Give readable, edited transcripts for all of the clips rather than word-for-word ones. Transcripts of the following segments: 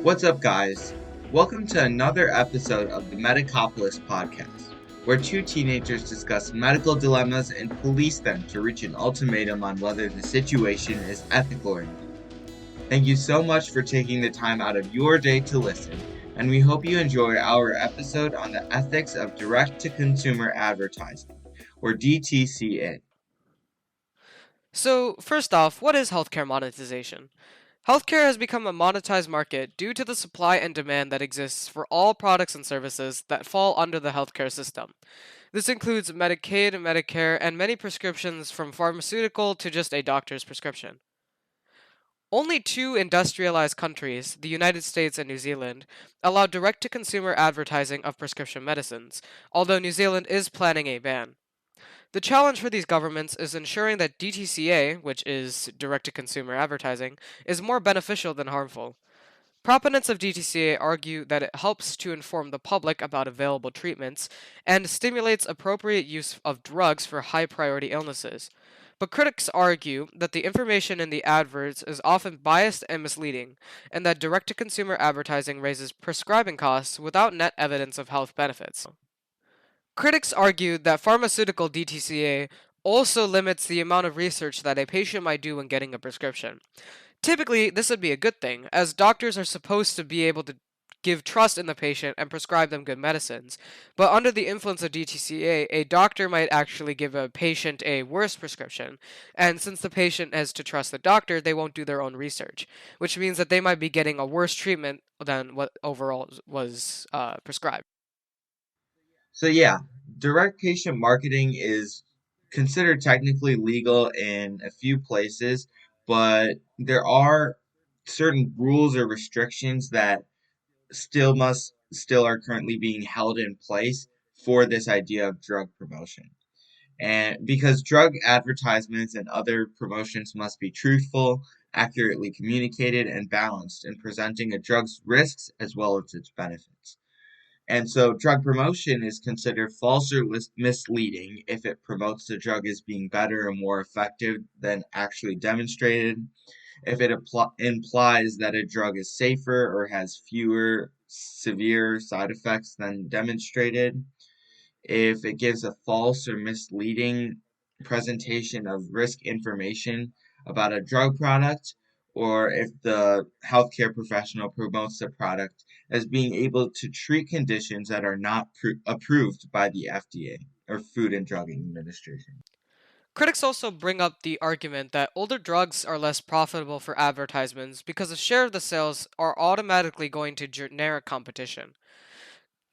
What's up, guys? Welcome to another episode of the Medicopolis podcast, where two teenagers discuss medical dilemmas and police them to reach an ultimatum on whether the situation is ethical or not. Thank you so much for taking the time out of your day to listen, and we hope you enjoy our episode on the ethics of direct-to-consumer advertising, or DTCA. So, first off, what is healthcare monetization? Healthcare has become a monetized market due to the supply and demand that exists for all products and services that fall under the healthcare system. This includes Medicaid, Medicare, and many prescriptions from pharmaceutical to just a doctor's prescription. Only two industrialized countries, the United States and New Zealand, allow direct to consumer advertising of prescription medicines, although New Zealand is planning a ban. The challenge for these governments is ensuring that DTCA, which is direct to consumer advertising, is more beneficial than harmful. Proponents of DTCA argue that it helps to inform the public about available treatments and stimulates appropriate use of drugs for high priority illnesses. But critics argue that the information in the adverts is often biased and misleading, and that direct to consumer advertising raises prescribing costs without net evidence of health benefits. Critics argued that pharmaceutical DTCA also limits the amount of research that a patient might do when getting a prescription. Typically, this would be a good thing, as doctors are supposed to be able to give trust in the patient and prescribe them good medicines. But under the influence of DTCA, a doctor might actually give a patient a worse prescription. And since the patient has to trust the doctor, they won't do their own research, which means that they might be getting a worse treatment than what overall was prescribed. So yeah, direct patient marketing is considered technically legal in a few places, but there are certain rules or restrictions that still are currently being held in place for this idea of drug promotion. And because drug advertisements and other promotions must be truthful, accurately communicated, and balanced in presenting a drug's risks as well as its benefits. And so drug promotion is considered false or misleading if it promotes the drug as being better or more effective than actually demonstrated, if it implies that a drug is safer or has fewer severe side effects than demonstrated, if it gives a false or misleading presentation of risk information about a drug product, or if the healthcare professional promotes the product as being able to treat conditions that are not approved by the FDA or Food and Drug Administration. Critics also bring up the argument that older drugs are less profitable for advertisements because a share of the sales are automatically going to generic competition.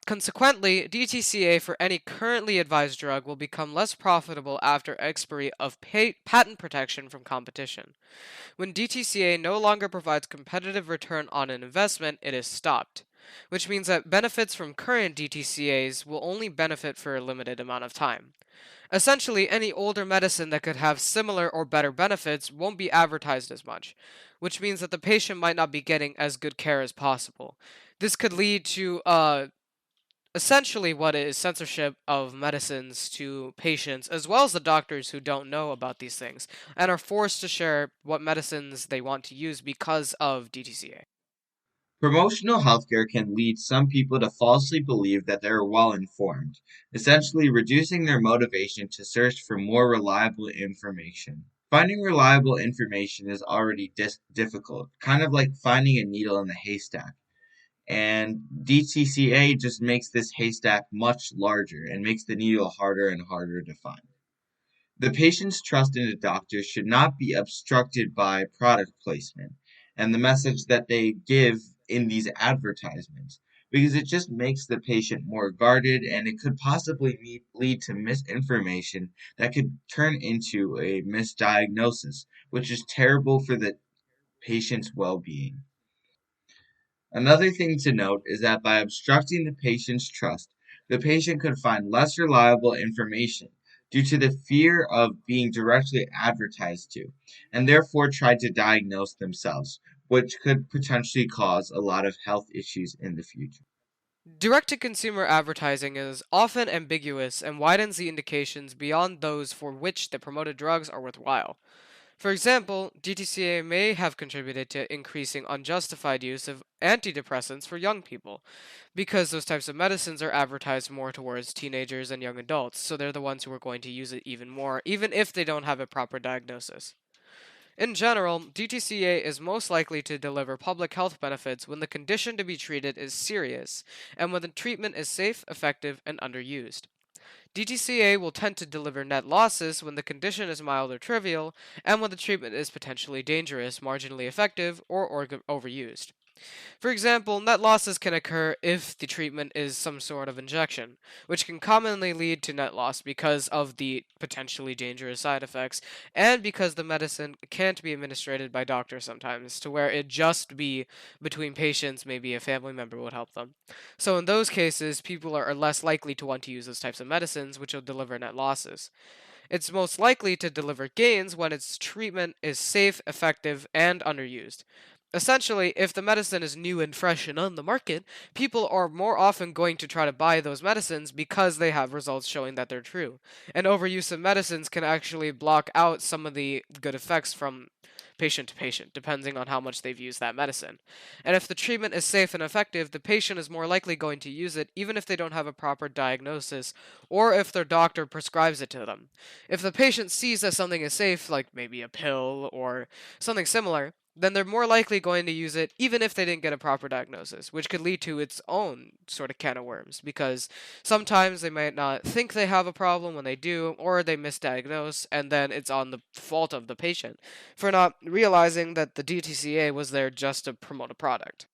Consequently, DTCA for any currently advised drug will become less profitable after expiry of patent protection from competition. When DTCA no longer provides competitive return on an investment, it is stopped, which means that benefits from current DTCAs will only benefit for a limited amount of time. Essentially, any older medicine that could have similar or better benefits won't be advertised as much, which means that the patient might not be getting as good care as possible. This could lead to essentially what is censorship of medicines to patients, as well as the doctors who don't know about these things and are forced to share what medicines they want to use because of DTCA. Promotional healthcare can lead some people to falsely believe that they are well informed, essentially reducing their motivation to search for more reliable information. Finding reliable information is already difficult, kind of like finding a needle in the haystack. And DTCA just makes this haystack much larger and makes the needle harder and harder to find. The patient's trust in a doctor should not be obstructed by product placement and the message that they give in these advertisements, because it just makes the patient more guarded and it could possibly lead to misinformation that could turn into a misdiagnosis, which is terrible for the patient's well being. Another thing to note is that by obstructing the patient's trust, the patient could find less reliable information due to the fear of being directly advertised to, and therefore try to diagnose themselves, which could potentially cause a lot of health issues in the future. Direct to consumer advertising is often ambiguous and widens the indications beyond those for which the promoted drugs are worthwhile. For example, DTCA may have contributed to increasing unjustified use of antidepressants for young people, because those types of medicines are advertised more towards teenagers and young adults, so they're the ones who are going to use it even more, even if they don't have a proper diagnosis. In general, DTCA is most likely to deliver public health benefits when the condition to be treated is serious, and when the treatment is safe, effective, and underused. DTCA will tend to deliver net losses when the condition is mild or trivial, and when the treatment is potentially dangerous, marginally effective, or overused. For example, net losses can occur if the treatment is some sort of injection, which can commonly lead to net loss because of the potentially dangerous side effects, and because the medicine can't be administered by doctors sometimes, to where it just be between patients, maybe a family member would help them. So in those cases, people are less likely to want to use those types of medicines, which will deliver net losses. It's most likely to deliver gains when its treatment is safe, effective, and underused. Essentially, if the medicine is new and fresh and on the market, people are more often going to try to buy those medicines because they have results showing that they're true. And overuse of medicines can actually block out some of the good effects from patient to patient, depending on how much they've used that medicine. And if the treatment is safe and effective, the patient is more likely going to use it even if they don't have a proper diagnosis or if their doctor prescribes it to them. If the patient sees that something is safe, like maybe a pill or something similar, then they're more likely going to use it even if they didn't get a proper diagnosis, which could lead to its own sort of can of worms because sometimes they might not think they have a problem when they do, or they misdiagnose, and then it's on the fault of the patient for not realizing that the DTCA was there just to promote a product.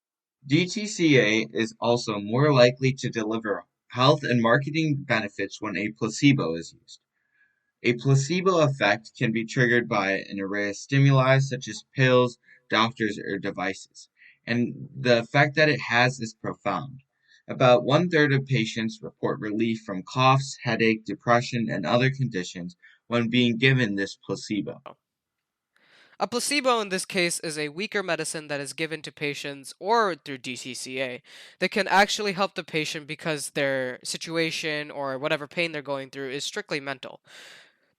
DTCA is also more likely to deliver health and marketing benefits when a placebo is used. A placebo effect can be triggered by an array of stimuli such as pills, doctors, or devices, and the effect that it has is profound. About one-third of patients report relief from coughs, headache, depression, and other conditions when being given this placebo. A placebo in this case is a weaker medicine that is given to patients or through DTCA that can actually help the patient because their situation or whatever pain they're going through is strictly mental.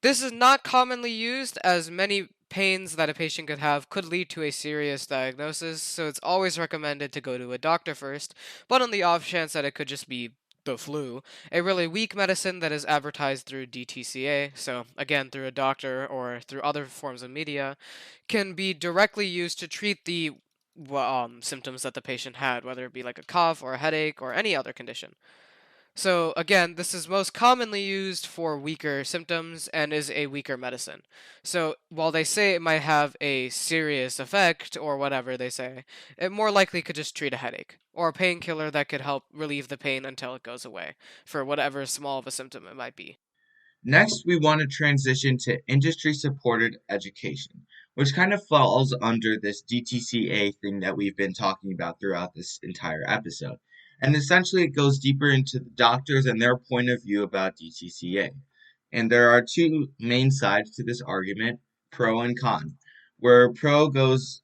This is not commonly used, as many pains that a patient could have could lead to a serious diagnosis, so it's always recommended to go to a doctor first, but on the off chance that it could just be the flu, a really weak medicine that is advertised through DTCA, so again through a doctor or through other forms of media, can be directly used to treat the symptoms that the patient had, whether it be like a cough or a headache or any other condition. So again, this is most commonly used for weaker symptoms and is a weaker medicine. So while they say it might have a serious effect or whatever they say, it more likely could just treat a headache or a painkiller that could help relieve the pain until it goes away for whatever small of a symptom it might be. Next, we want to transition to industry-supported education, which kind of falls under this DTCA thing that we've been talking about throughout this entire episode. And essentially, it goes deeper into the doctors and their point of view about DTCA. And there are two main sides to this argument, pro and con, where pro goes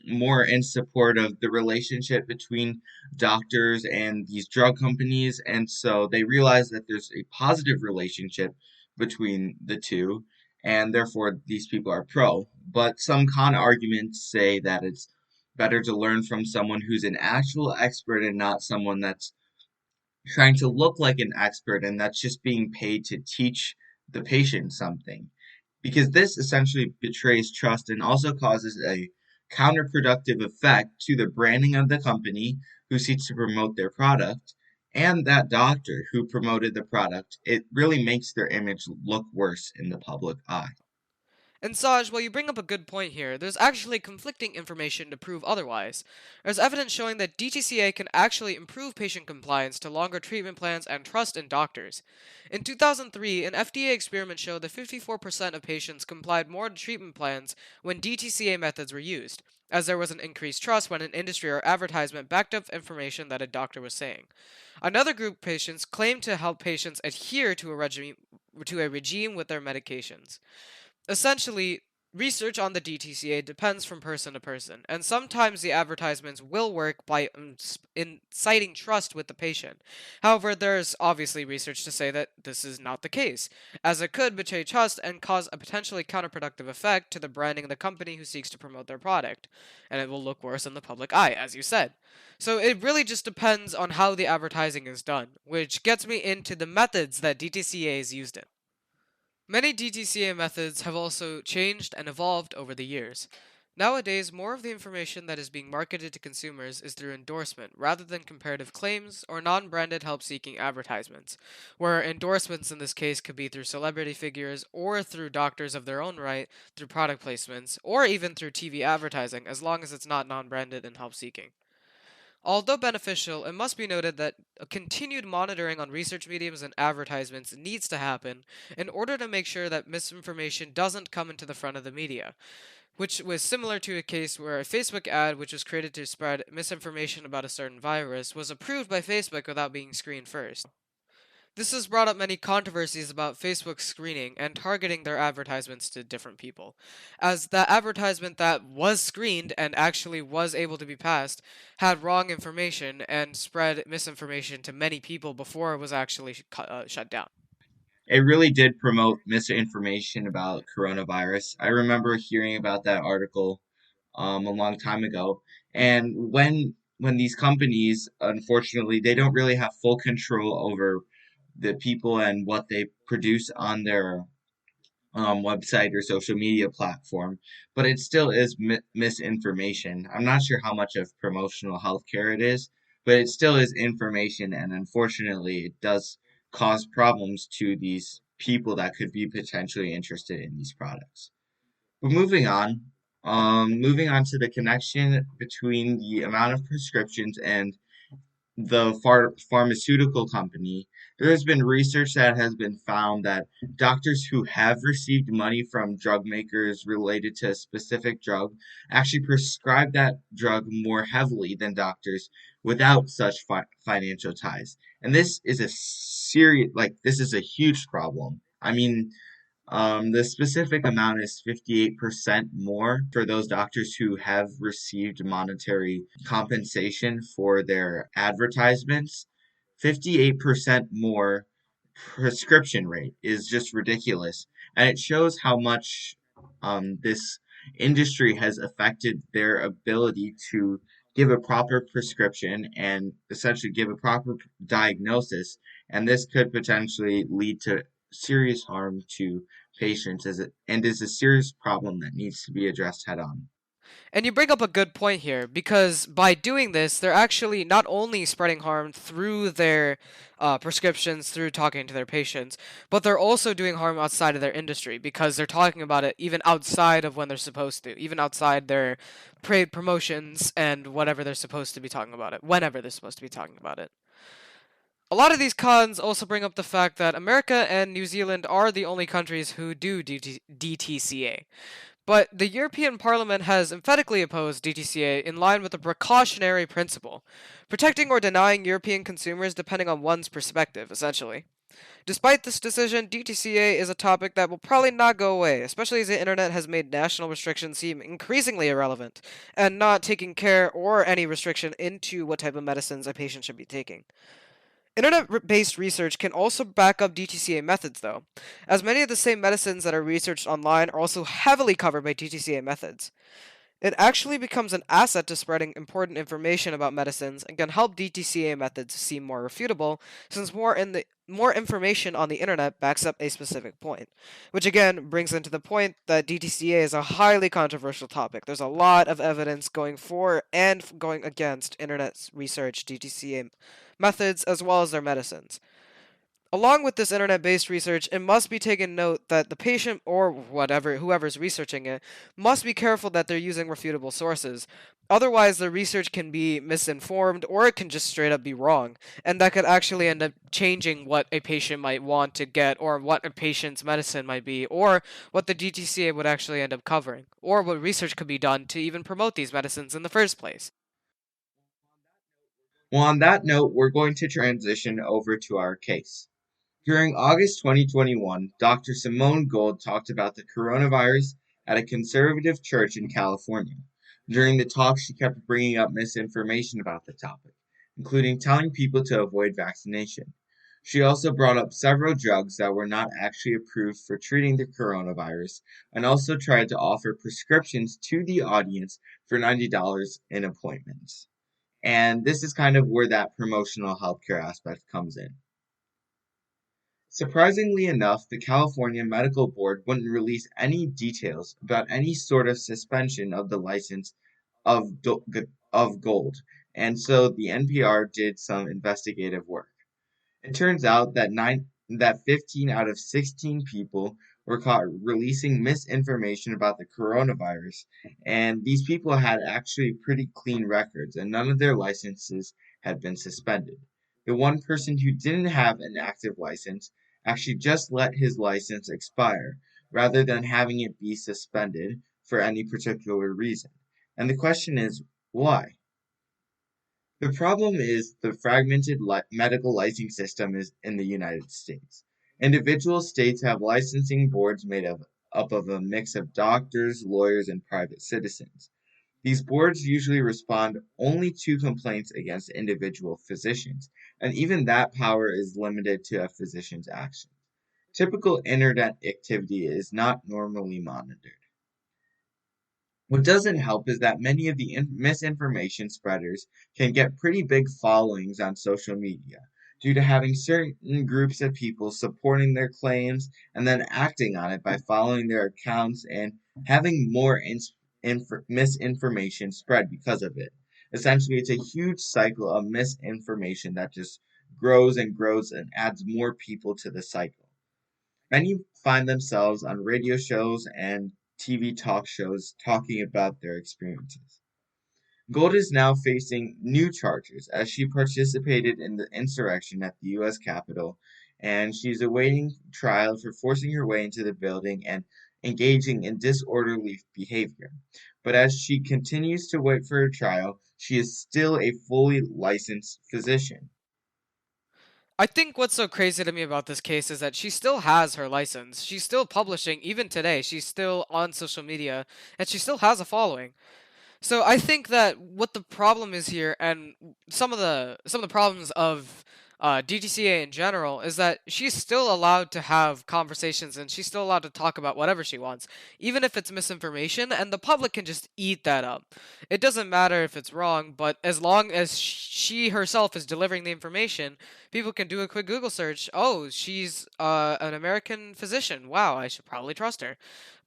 more in support of the relationship between doctors and these drug companies. And so they realize that there's a positive relationship between the two, and therefore these people are pro. But some con arguments say that it's better to learn from someone who's an actual expert and not someone that's trying to look like an expert and that's just being paid to teach the patient something. Because this essentially betrays trust and also causes a counterproductive effect to the branding of the company who seeks to promote their product and that doctor who promoted the product. It really makes their image look worse in the public eye. And Saj, while you bring up a good point here, there's actually conflicting information to prove otherwise. There's evidence showing that DTCA can actually improve patient compliance to longer treatment plans and trust in doctors. In 2003, an FDA experiment showed that 54% of patients complied more to treatment plans when DTCA methods were used, as there was an increased trust when an industry or advertisement backed up information that a doctor was saying. Another group of patients claimed to help patients adhere to a regime with their medications. Essentially, Research on the DTCA depends from person to person, and sometimes the advertisements will work by inciting trust with the patient. However, there's obviously research to say that this is not the case, as it could betray trust and cause a potentially counterproductive effect to the branding of the company who seeks to promote their product, and it will look worse in the public eye, as you said. So it really just depends on how the advertising is done, which gets me into the methods that DTCA is used in. Many DTCA methods have also changed and evolved over the years. Nowadays, more of the information that is being marketed to consumers is through endorsement rather than comparative claims or non branded help seeking advertisements, where endorsements in this case could be through celebrity figures or through doctors of their own right, through product placements, or even through TV advertising as long as it's not non branded and help seeking. Although beneficial, it must be noted that a continued monitoring on research mediums and advertisements needs to happen in order to make sure that misinformation doesn't come into the front of the media, which was similar to a case where a Facebook ad, which was created to spread misinformation about a certain virus, was approved by Facebook without being screened first. This has brought up many controversies about Facebook screening and targeting their advertisements to different people, as the advertisement that was screened and actually was able to be passed had wrong information and spread misinformation to many people before it was actually shut down. It really did promote misinformation about coronavirus. I remember hearing about that article a long time ago. And when these companies, unfortunately, they don't really have full control over the people and what they produce on their website or social media platform, but it still is misinformation. I'm not sure how much of promotional healthcare it is, but it still is information, and unfortunately, it does cause problems to these people that could be potentially interested in these products. But moving on to the connection between the amount of prescriptions and the pharmaceutical company, there has been research that has been found that doctors who have received money from drug makers related to a specific drug actually prescribe that drug more heavily than doctors without such financial ties. And this is a serious, like, this is a huge problem. I mean, the specific amount is 58% more for those doctors who have received monetary compensation for their advertisements. 58% more prescription rate is just ridiculous. And it shows how much this industry has affected their ability to give a proper prescription and essentially give a proper diagnosis. And this could potentially lead to serious harm to patients and is a serious problem that needs to be addressed head on. And you bring up a good point here because by doing this, they're actually not only spreading harm through their prescriptions, through talking to their patients, but they're also doing harm outside of their industry because they're talking about it even outside of when they're supposed to, even outside their paid promotions and whatever they're supposed to be talking about it, whenever they're supposed to be talking about it. A lot of these cons also bring up the fact that America and New Zealand are the only countries who do DTCA. But the European Parliament has emphatically opposed DTCA in line with the precautionary principle, protecting or denying European consumers depending on one's perspective, essentially. Despite this decision, DTCA is a topic that will probably not go away, especially as the internet has made national restrictions seem increasingly irrelevant, and not taking care or any restriction into what type of medicines a patient should be taking. Internet based research can also back up DTCA methods, though, as many of the same medicines that are researched online are also heavily covered by DTCA methods. It actually becomes an asset to spreading important information about medicines and can help DTCA methods seem more refutable, since more information on the internet backs up a specific point. Which again brings into the point that DTCA is a highly controversial topic. There's a lot of evidence going for and going against internet research DTCA methods as well as their medicines. Along with this internet-based research, it must be taken note that the patient or whoever's researching it must be careful that they're using refutable sources. Otherwise, the research can be misinformed or it can just straight up be wrong, and that could actually end up changing what a patient might want to get or what a patient's medicine might be or what the DTCA would actually end up covering or what research could be done to even promote these medicines in the first place. Well, on that note, we're going to transition over to our case. During August 2021, Dr. Simone Gold talked about the coronavirus at a conservative church in California. During the talk, she kept bringing up misinformation about the topic, including telling people to avoid vaccination. She also brought up several drugs that were not actually approved for treating the coronavirus and also tried to offer prescriptions to the audience for $90 in appointments. And this is kind of where that promotional healthcare aspect comes in. Surprisingly enough, the California Medical Board wouldn't release any details about any sort of suspension of the license of gold, and so the NPR did some investigative work. It turns out that 15 out of 16 people were caught releasing misinformation about the coronavirus, and these people had actually pretty clean records, and none of their licenses had been suspended. The one person who didn't have an active license actually just let his license expire, rather than having it be suspended for any particular reason. And the question is, why? The problem is the fragmented medical licensing system is in the United States. Individual states have licensing boards up of a mix of doctors, lawyers, and private citizens. These boards usually respond only to complaints against individual physicians, and even that power is limited to a physician's actions. Typical internet activity is not normally monitored. What doesn't help is that many of the misinformation spreaders can get pretty big followings on social media due to having certain groups of people supporting their claims and then acting on it by following their accounts and having more misinformation spread because of it. Essentially, it's a huge cycle of misinformation that just grows and grows and adds more people to the cycle. Many find themselves on radio shows and TV talk shows talking about their experiences. Gold is now facing new charges as she participated in the insurrection at the U.S. Capitol, and she's awaiting trial for forcing her way into the building and engaging in disorderly behavior. But as she continues to wait for her trial, she is still a fully licensed physician. I think what's so crazy to me about this case is that she still has her license. She's still publishing even today. She's still on social media and she still has a following. So I think that what the problem is here, and some of the problems of DTCA in general, is that she's still allowed to have conversations and she's still allowed to talk about whatever she wants, even if it's misinformation, and the public can just eat that up. It doesn't matter if it's wrong, but as long as she herself is delivering the information, people can do a quick Google search. Oh, she's an American physician. Wow, I should probably trust her.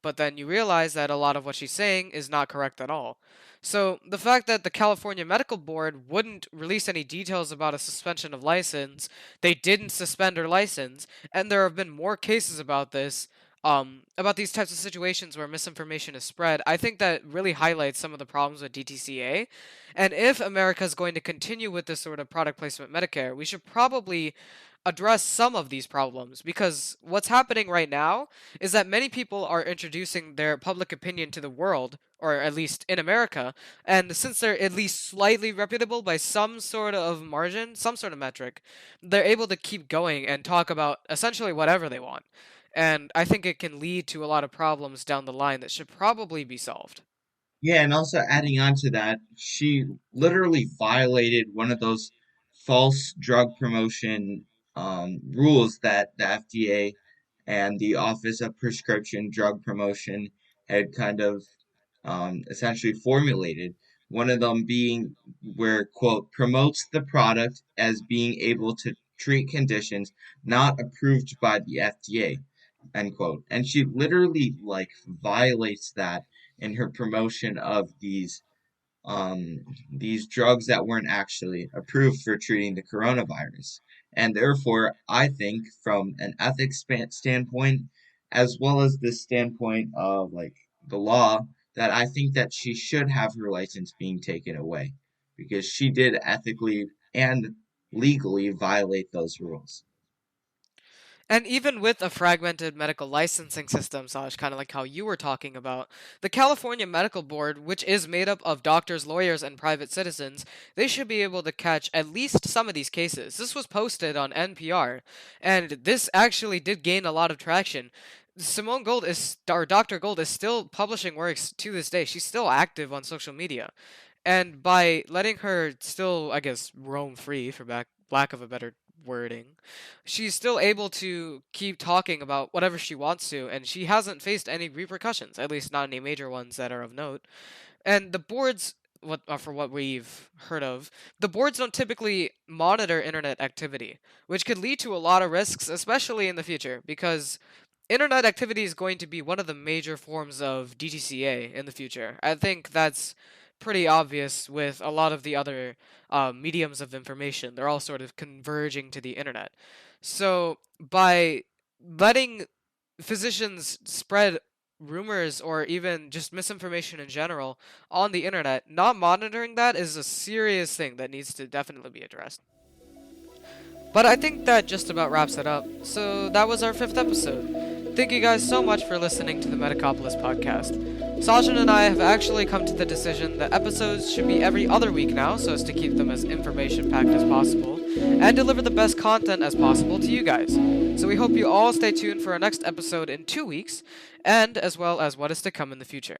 But then you realize that a lot of what she's saying is not correct at all. So the fact that the California Medical Board wouldn't release any details about a suspension of license, they didn't suspend her license, and there have been more cases about this, about these types of situations where misinformation is spread. I think that really highlights some of the problems with DTCA. And if America is going to continue with this sort of product placement Medicare, we should probably address some of these problems, because what's happening right now is that many people are introducing their public opinion to the world, or at least in America, and since they're at least slightly reputable by some sort of margin, some sort of metric, they're able to keep going and talk about essentially whatever they want. And I think it can lead to a lot of problems down the line that should probably be solved. Yeah, and also adding on to that, she literally violated one of those false drug promotion rules that the FDA and the Office of Prescription Drug Promotion had kind of essentially formulated. One of them being where, quote, promotes the product as being able to treat conditions not approved by the FDA, end quote. And she literally like violates that in her promotion of um, these drugs that weren't actually approved for treating the coronavirus. And therefore, I think from an ethics standpoint, as well as this standpoint of like the law, that I think that she should have her license being taken away because she did ethically and legally violate those rules. And even with a fragmented medical licensing system, Saj, kind of like how you were talking about, the California Medical Board, which is made up of doctors, lawyers, and private citizens, they should be able to catch at least some of these cases. This was posted on NPR, and this actually did gain a lot of traction. Simone Gold is, or Dr. Gold is still publishing works to this day. She's still active on social media. And by letting her still, I guess, roam free, for lack of a better wording, she's still able to keep talking about whatever she wants to, and she hasn't faced any repercussions, at least not any major ones that are of note. And the boards, for what we've heard of, the boards don't typically monitor internet activity, which could lead to a lot of risks, especially in the future, because internet activity is going to be one of the major forms of DTCA in the future. I think that's pretty obvious with a lot of the other mediums of information. They're all sort of converging to the internet. So by letting physicians spread rumors or even just misinformation in general on the internet, not monitoring that is a serious thing that needs to definitely be addressed. But I think that just about wraps it up. So that was our fifth episode. Thank you guys so much for listening to the Medicopolis podcast. Sajin and I have actually come to the decision that episodes should be every other week now, so as to keep them as information packed as possible, and deliver the best content as possible to you guys. So we hope you all stay tuned for our next episode in 2 weeks, and as well as what is to come in the future.